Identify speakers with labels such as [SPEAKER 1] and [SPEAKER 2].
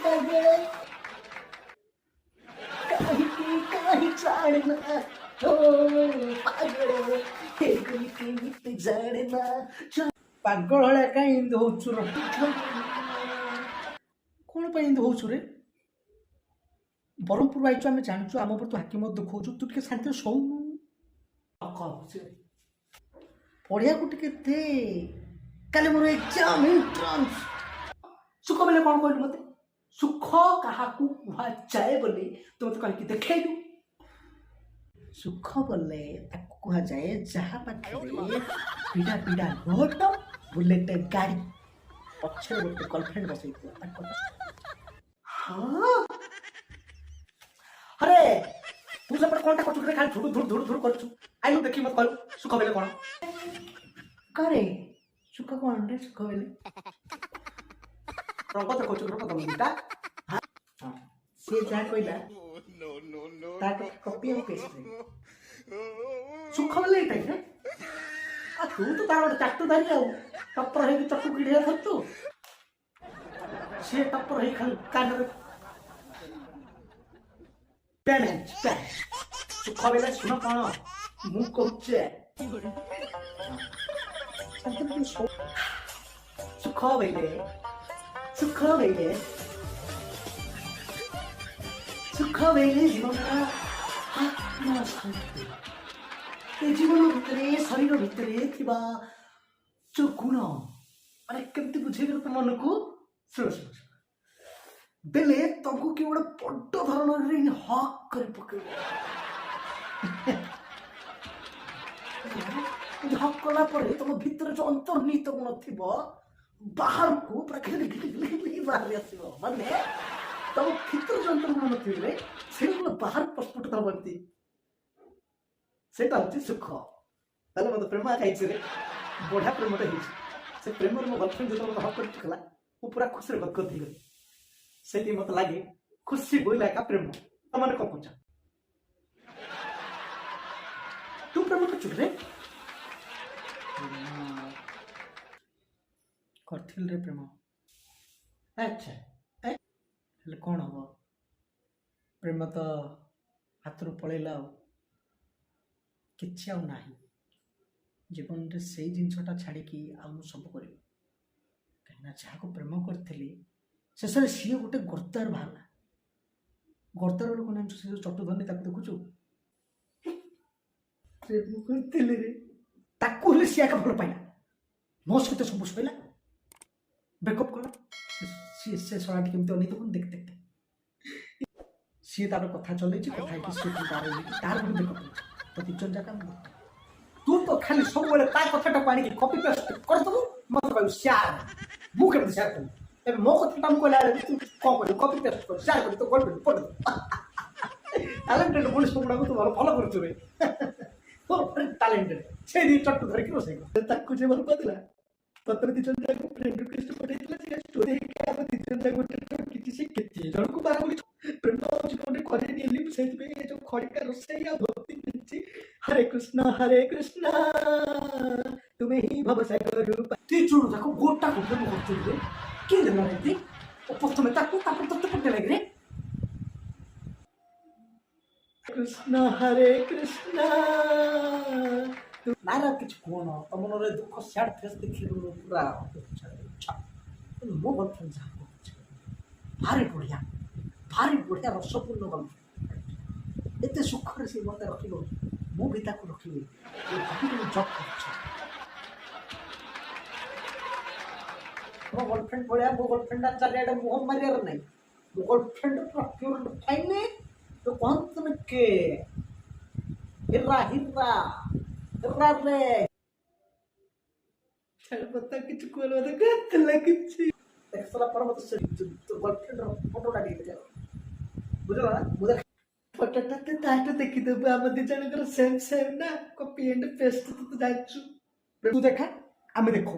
[SPEAKER 1] पागल काही जाणना हो पागल केमिति जाणना पागल हळ्या काई इंद होचु रे कौन पर इंद होचु रे ब्रह्मपुर आइचु आम जानचु आम पर तू हाकी मत देखु तू टे शांति शोनु पढ़िया को टे दे काले मोर एग्जाम एंट्रांस सुख बेले कौन कहलु मते सुख कहा कुआ जाए बोली तो मत कह देखु सुख बोले कुआ जाए जहाँ पाखे पीड़ा पीड़ा नोट बुलेट गाड़ी पछे गोटे गर्लफ्रेंड बसई हाँ अरे तू सब कौन कर खाली धुड़ धुड़ धुड़ धुड़ कर आई देखी मत कहलु सुख बेले कौन करे सुख कौन रे सुख बेले रंग देखो रंग तुम गीता सी जहाँ कहला ताके कॉपी और पेस्ट सुख बेले एटा आ तू तो तार चाटू धरी आ टप्पर है चक्कू किड़िया धरतु सी टप्पर है खाली कान रे पेमेंट सुख बेले सुन कौन मु कहचे सुख बेले सुख बेले सुख बेले जीवन आत्मा शांति ए जीवन भितर शरीर भितर थिबा जो गुण माने केमती बुझे तो मन को सुन सुन बेले तुमको कि गोटे बड़ धरण रे हक कर पके हक कला पर तुम भीतर जो अंतर्निहित गुण थिबो बाहर को प्रकृति बाहर आसीबो माने तुम भीतर जो अंतर्गुण थिबे सेगुलो बाहर प्रस्फुटित होबंती सेटा होची सुख ताले मत प्रेम खाइछ रे बढ़िया प्रेम मत हिछ से प्रेम रे मो गर्लफ्रेंड जो मत हक कर ठला वो पूरा खुश रे बकत दी गई सेती मत लागे खुशी बोला का प्रेम तमने को पूछा तू प्रेम कर चुक रे करथिल रे प्रेम अच्छा हेले कौन हम प्रेम तो हाथ रू पलैला किछि आउ नाही जीवन रे से जिनसटा छाड़ी की आ सब कर कहीं जहाँ को प्रेम करी शेष सी गोटे गर्दार बाहर गर्दार लोक ना से चटुधनी देखु प्रेम कर सी आगे भल पाइला मो सहित सब सैला ब्रेकअप कला से शराटी केमती अनेक देखो देख देखते सी तार कथा चल तार भी ब्रेकअप तो तीन जगह तू तो खाली सब बेले कथा आनी कपी पेस्ट करदबु मत कहू शेयर मु केमती शेयर करू ए मो कथा तुम कहला तू कौन कर कपी पेस्ट कर शेयर कर तो गर्लफ्रेंड पड़ टैलेंटेड पुलिस गुड़ा को तू भल कर रे तो टैलेंटेड से दी चट्टू धर के रोसे ताकू जे भल पदिला तत्र दी जन जाको फ्रेंड रिक्वेस्ट पठेइतला से स्टोरी के आप दी जन जाको किछि से केति जन को बार बोली प्रेम जीवन रे करे नेली से पे जो खड़का रोसे या भक्ति पिछि हरे कृष्ण तुम्हें ही भव सागर रूप ती चुड़ जाको गोटा को प्रेम करछु रे के देला रे ती प्रथमे ताकू तापर तत्ते पटे लाग रे हरे कृष्ण नारा किछ कोन तमन रे दुख सैड फेस देखि पूरा मो गर्लफ्रेंड जा भारी बढ़िया रसपूर्ण गर्लफ्रेंड एते सुख रे से मते रखिलो मो भी ताको रखिबे ए भाभी को जॉब करछ मो गर्लफ्रेंड बढ़िया मो गर्लफ्रेंड चारियाडे मोह मारियार नहीं मो गर्लफ्रेंड पूरा प्योर फाइन तो कौन तुम के हिर्रा रे चल पता किछ कोल मत गत लगिछि एक्स्ट्रा पर मत से तो गर्लफ्रेंड फोटो काटी दे बुझला ना मुझे फोटो तते ताट देखि देबे हम दी जन कर सेम ना कॉपी एंड पेस्ट तो जाइछु तू देखा हम देखो